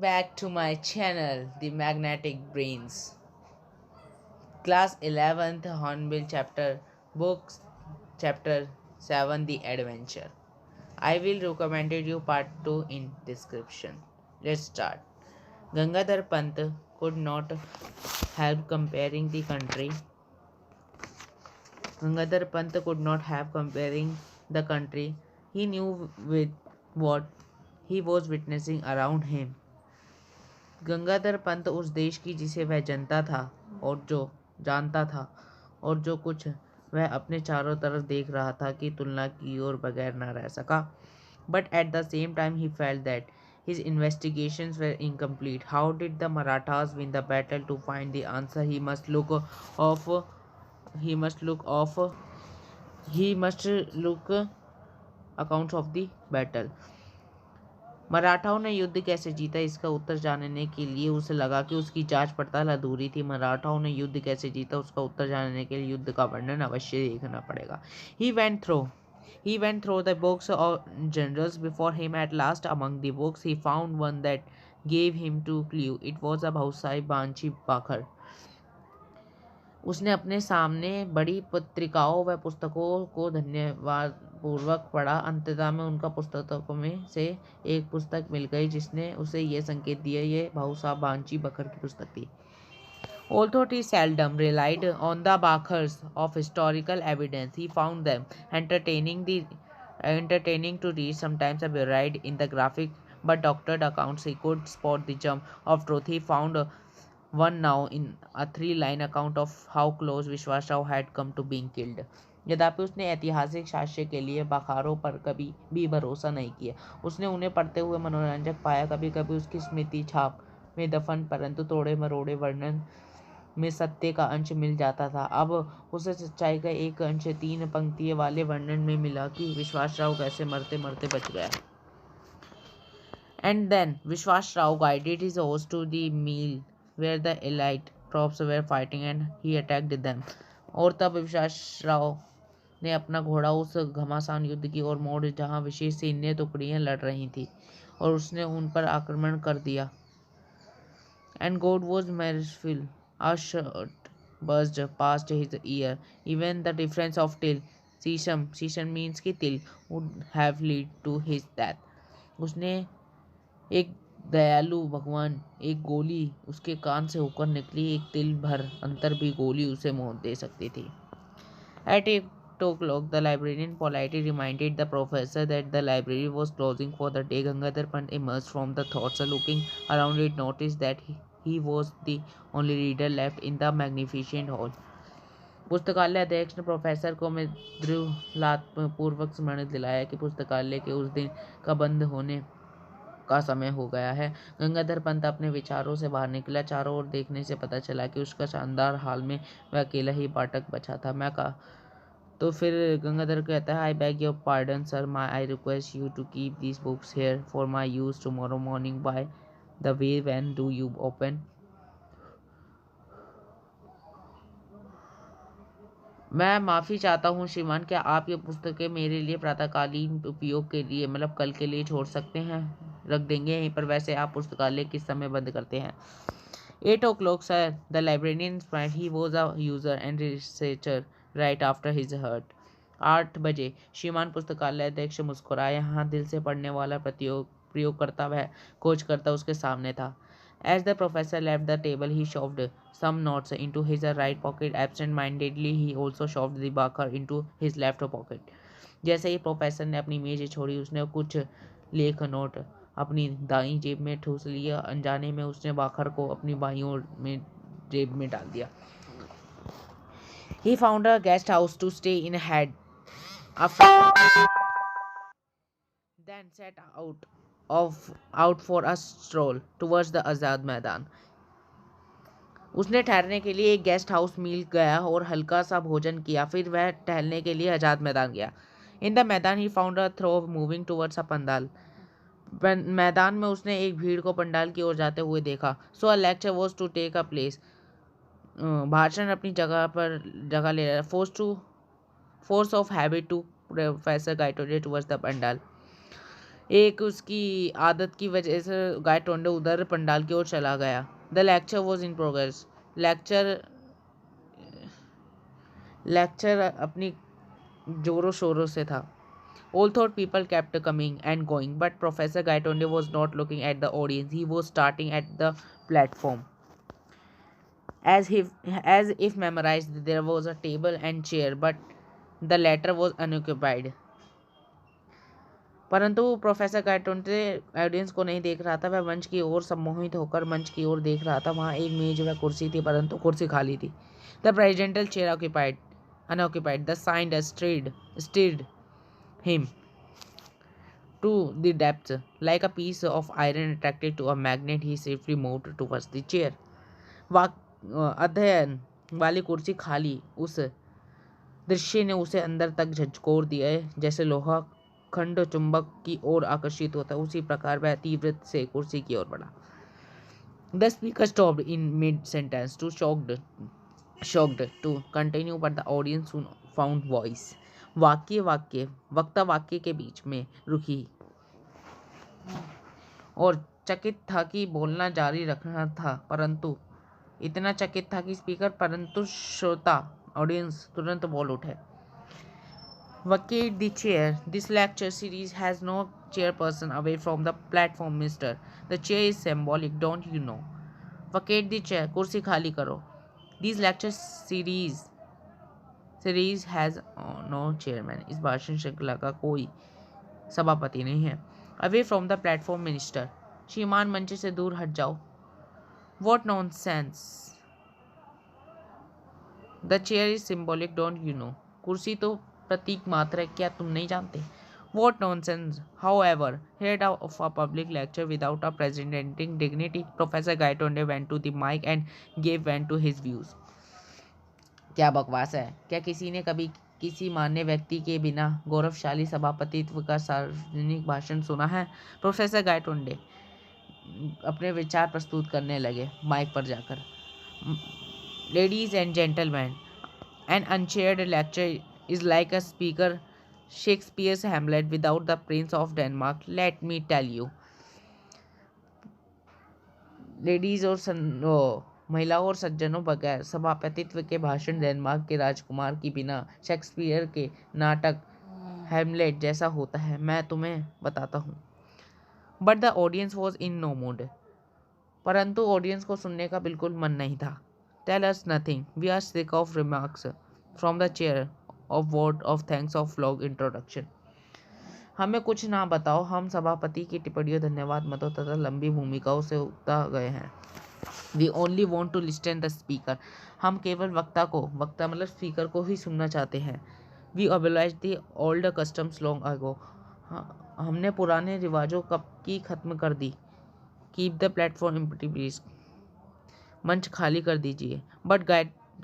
Back to my channel, The Magnetic Brains. Class 11th Hornbill Chapter, Books, Chapter 7, The Adventure. I will recommend you part 2 in description. Let's start. Gangadhar Pant could not help comparing the country. Gangadhar Pant could not have comparing the country. He knew with what he was witnessing around him. Gangadhar Pant उस देश की जिसे वह जनता था और जो जानता था और जो कुछ वह अपने चारों तरफ देख रहा था की तुलना की ओर बगैर न रह सका. But at the same time he felt that his investigations were incomplete. How did the Marathas win the battle? To find the answer off he must look off he must look accounts of the battle. मराठाओं ने युद्ध कैसे जीता, इसका उत्तर जानने के लिए उसे लगा कि उसकी जांच पड़ताल अधूरी थी. मराठाओं ने युद्ध कैसे जीता, उसका उत्तर जानने के लिए युद्ध का वर्णन अवश्य देखना पड़ेगा. He went through the books of generals before him. At last, among the books, he found one that gave him two clue. It was about Sahib Banchi Bakhar. उसने अपने सामने बड़ी पत्रिकाओं व पुस्तकों को धन्यवाद पूर्वक पढ़ा. अंततः में उनका पुस्तकों में से एक पुस्तक मिल गई जिसने उसे ये संकेत दिया ये भाऊ साहब बांची बकर की पुस्तक थी. Although he seldom relied on the Bakhars of historical evidence, he found them entertaining to read, sometimes a varied in the graphic but doctored accounts. He could spot the germ of truth. He found one now in a three-line account of how close Vishwas Rao had come to being killed. यद्यपि उसने ऐतिहासिक साक्ष्य के लिए बखारों पर कभी भी भरोसा नहीं किया. उसने उन्हें पढ़ते हुए मनोरंजक पाया. कभी कभी उसकी स्मृति छाप में दफन परंतु तोड़े मरोड़े वर्णन में सत्य का अंश मिल जाता था. अब उसे सच्चाई का एक अंश 3 पंक्तियों वाले वर्णन में मिला कि विश्वास राव कैसे मरते मरते बच गया. And then Vishwas Rao guided his horse to the mill where the elite troops were fighting and he attacked them. और तब विश्वास राव ने अपना घोड़ा उस घमासान युद्ध की ओर मोड़ जहां विशेष सैन्य टुकड़ियां लड़ रही थी और उसने उन पर आक्रमण कर दिया. And God was merciful. A shot buzzed past his ear. Even the difference of till, Sisham means कि तिल, would have led to his death. उसने एक दयालु भगवान एक गोली उसके कान से होकर निकली. एक तिल भर अंतर भी गोली उसे मौत दे सकती थी. At 8 o'clock, the librarian politely reminded the professor that the library was closing for the day. Gangadhar Pant emerged from the thoughts. Looking around, it noticed that he was the only reader left in the magnificent hall. पुस्तकालय अध्यक्ष ने professor को मृदुलापूर्वक स्मरण दिलाया कि पुस्तकालय के उस दिन का बंद होने का समय हो गया है. गंगाधर पंत अपने विचारों से बाहर निकला. चारों ओर देखने से पता चला कि उसका शानदार हाल में वह अकेला ही पाठक बचा था. तो फिर गंगाधर कहता है, I beg your pardon sir, I request you to keep this books here for my use tomorrow morning. By the way, when do you open? मैं माफ़ी चाहता हूँ श्रीमान, क्या आप ये पुस्तकें मेरे लिए प्रातःकालीन उपयोग के लिए मतलब कल के लिए छोड़ सकते हैं, रख देंगे यहीं पर? वैसे आप पुस्तकालय किस समय बंद करते हैं? 8 o'clock sir, the librarian smiled. He was a user and researcher right after his hurt. 8 बजे श्रीमान पुस्तकालय अध्यक्ष मुस्कुराए. यहाँ दिल से पढ़ने वाला प्रयोगकर्ता वह खोजकर्ता उसके सामने था. As the professor left the table, he shoved some notes into his right pocket. Absent-mindedly, he also shoved the Bakhar into his left pocket. जैसे ही प्रोफेसर ने अपनी मेज छोड़ी, उसने कुछ लेख नोट अपनी दाईं जेब में ठूस लिया. अनजाने में उसने बाखर को अपनी बाईं ओर में जेब में डाल दिया. He found a guest house to stay in had then set out for a stroll towards the Azad मैदान. उसने ठहरने के लिए एक गेस्ट हाउस मिल गया और हल्का सा भोजन किया. फिर वह टहलने के लिए आज़ाद मैदान गया. In the maidan he found a throng moving towards a pandal. मैदान में उसने एक भीड़ को पंडाल की ओर जाते हुए देखा. So a lecture was to take a place. भाषण अपनी जगह ले रहा. Force of habit to professor guided towards the pandal. एक उसकी आदत की वजह से गायटोंडे उधर पंडाल की ओर चला गया। The lecture was in progress. Lecture अपनी जोरों शोरों से था। All thought people kept coming and going, but Professor Gaitonde was not looking at the audience. He was starting at the platform. As if memorized, there was a table and chair, but the latter was unoccupied. परंतु professor गायटोंटे audience को नहीं देख रहा था। वह मंच की ओर सम्मोहित होकर मंच की ओर देख रहा था। वहाँ एक मेज व कुर्सी थी, परंतु कुर्सी खाली थी। The presidential chair occupied unoccupied. The sign stirred him to the depths. Like a piece of iron attracted to a magnet, he safely moved towards the chair. अध्ययन वाली कुर्सी खाली, उस दृश्य ने उसे अंदर तक झकझोर दिया है। जैसे लोहा खंड चुंबक की ओर आकर्षित होता है, उसी प्रकार वह तीव्र से कुर्सी की ओर बढ़ा। The speaker stopped in mid-sentence, too shocked to continue, but the audience soon found voice. वक्ता वाक्य के बीच में रुकी और चकित था कि बोलना जारी रखना था, परंतु इतना चकित था कि स्पीकर परंतु श्रोता ऑडियंस तुरंत बोल उठे। Vacate the chair. This lecture series has no chairperson away from the platform, mister. The chair is symbolic, don't you know? Vacate the chair. कुर्सी खाली करो. This lecture series has no chairman. इस भाषण श्रृंखला का कोई सभापति नहीं है। Away from the platform, minister. श्रीमान मंच से दूर हट जाओ। What nonsense. The chair is symbolic, don't you know? कुर्सी तो प्रतीक मात्र है, क्या तुम नहीं जानते? What nonsense. However, head of a public lecture without a presenting dignity, Professor Gaitonde went to the mic and gave vent to his views. क्या बकवास है? क्या किसी ने कभी किसी मान्य व्यक्ति के बिना गौरवशाली सभापतित्व का सार्वजनिक भाषण सुना है? प्रोफेसर गायटोंडे अपने विचार प्रस्तुत करने लगे माइक पर जाकर। Ladies and gentlemen, an unchaired lecture is like a speaker Shakespeare's Hamlet without the Prince of Denmark. Let me tell you. Ladies और महिलाओं और सज्जनों, बगैर सभापतित्व के भाषण डेनमार्क के राजकुमार की बिना शेक्सपियर के नाटक हैमलेट जैसा होता है, मैं तुम्हें बताता हूँ। But the audience was in no mood. परंतु ऑडियंस को सुनने का बिल्कुल मन नहीं था। Tell us nothing, we are sick of remarks from the chair of word of thanks of long introduction. हमें कुछ ना बताओ, हम सभापति की टिप्पणियों, धन्यवाद मतों तथा लंबी भूमिकाओं से उगता गए हैं। We only want to listen the speaker. हम केवल वक्ता मतलब स्पीकर को ही सुनना चाहते हैं। We abolished the old customs long ago. हमने पुराने रिवाजों कब की खत्म कर दी। Keep the platform empty please. मंच खाली कर दीजिए। But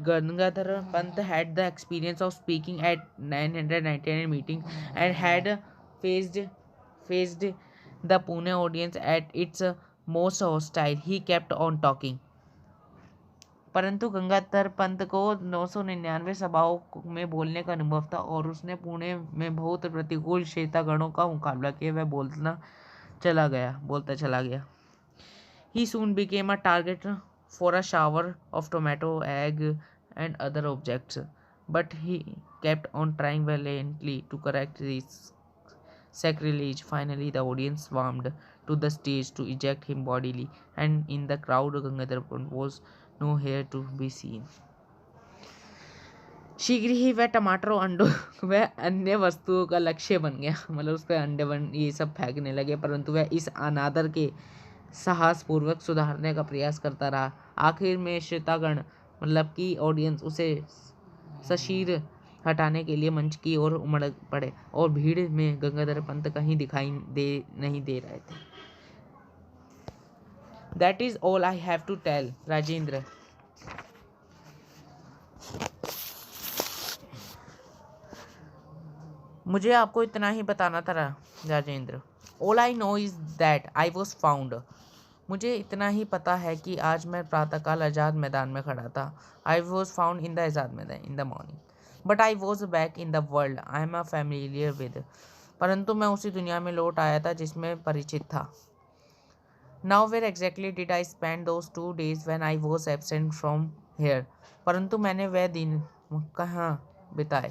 Gangadhar Pant had the experience of speaking at 999 meeting and had faced the Pune audience at its most hostile. He kept on talking. परंतु गंगाधर पंत को 999 सभाओं में बोलने का अनुभव था और उसने पुणे में बहुत प्रतिकूल श्रोतागणों का मुकाबला किया। वह बोलता चला गया। He soon became a target for a shower of tomato, egg, and other objects, but he kept on trying valiantly to correct this sacrilege. Finally, the audience swarmed to the stage to eject him bodily, and in the crowd, Gangadhar was nowhere to be seen. शीघ्र ही वह टमाटर और अंडों वह अन्य वस्तुओं का लक्ष्य बन गया। मतलब उस पर अंडे ये सब फेंकने लगे, परंतु वह इस अनादर के साहसपूर्वक सुधारने का प्रयास करता रहा। आखिर में श्रोतागण मतलब कि ऑडियंस उसे सशीर हटाने के लिए मंच की ओर उमड़ पड़े और भीड़ में गंगाधर पंत कहीं दिखाई नहीं दे रहे थे। That is all I have to tell Rajendra. मुझे आपको इतना ही बताना था Rajendra. All I know is that I was found. मुझे इतना ही पता है कि आज मैं प्रातःकाल आज़ाद मैदान में खड़ा था। I was found in the Azad Maidan in the morning, but I was back in the world I am a familiar with. परंतु मैं उसी दुनिया में लौट आया था जिसमें परिचित था। Now where exactly did I spend those 2 days when I was absent from here? परंतु मैंने वह दिन कहाँ बिताए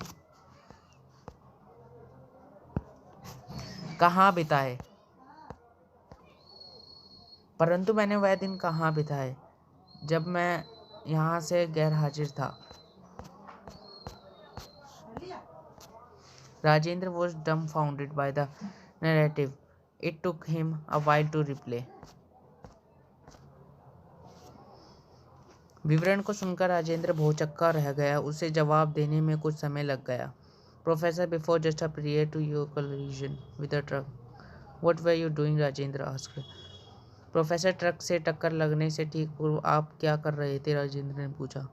परंतु मैंने वह दिन कहाँ बिताए जब मैं यहाँ से गैर हाजिर था। Rajendra was dumbfounded by the narrative. It took him a while to replay. विवरण को सुनकर राजेंद्र भौचक्का रह गया। उसे जवाब देने में कुछ समय लग गया। Professor, before just a prior to your collision with a truck, what were you doing? Rajendra asked. Professor, truck से टक्कर लगने से ठीक पूर्व आप क्या कर रहे थे? राजेंद्र ने पूछा।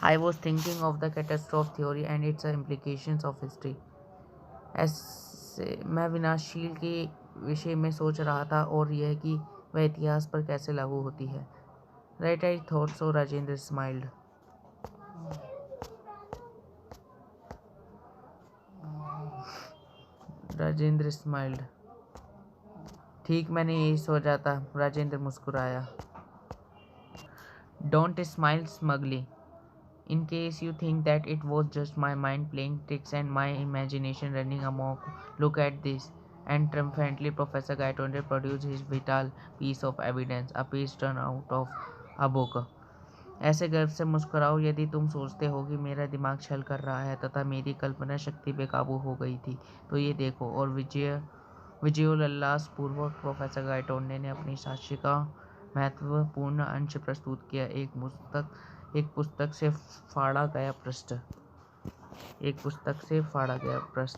I was thinking of the catastrophe theory and its implications of history. ऐसे मैं विनाशशील के विषय में सोच रहा था और यह कि वह इतिहास पर कैसे लागू होती है। Right, I thought so. Rajendra smiled. Rajendra smiled. ठीक, मैंने यही सोचा था। राजेंद्र मुस्कुराया। Don't smile smugly. In case you think that it was just my mind playing tricks and my imagination running amok, look at this. And triumphantly, Professor Gaitonde produced his vital piece of evidence, a page turned out of a book. ऐसे गर्व से मुस्कुराओ यदि तुम सोचते हो कि मेरा दिमाग छल कर रहा है तथा मेरी कल्पना शक्ति बेकाबू हो गई थी, तो ये देखो। और विजयोल्लास पूर्वक प्रोफेसर गाइटोंडे ने अपनी साक्ष्य का महत्वपूर्ण अंश प्रस्तुत किया। एक पुस्तक से फाड़ा गया पृष्ठ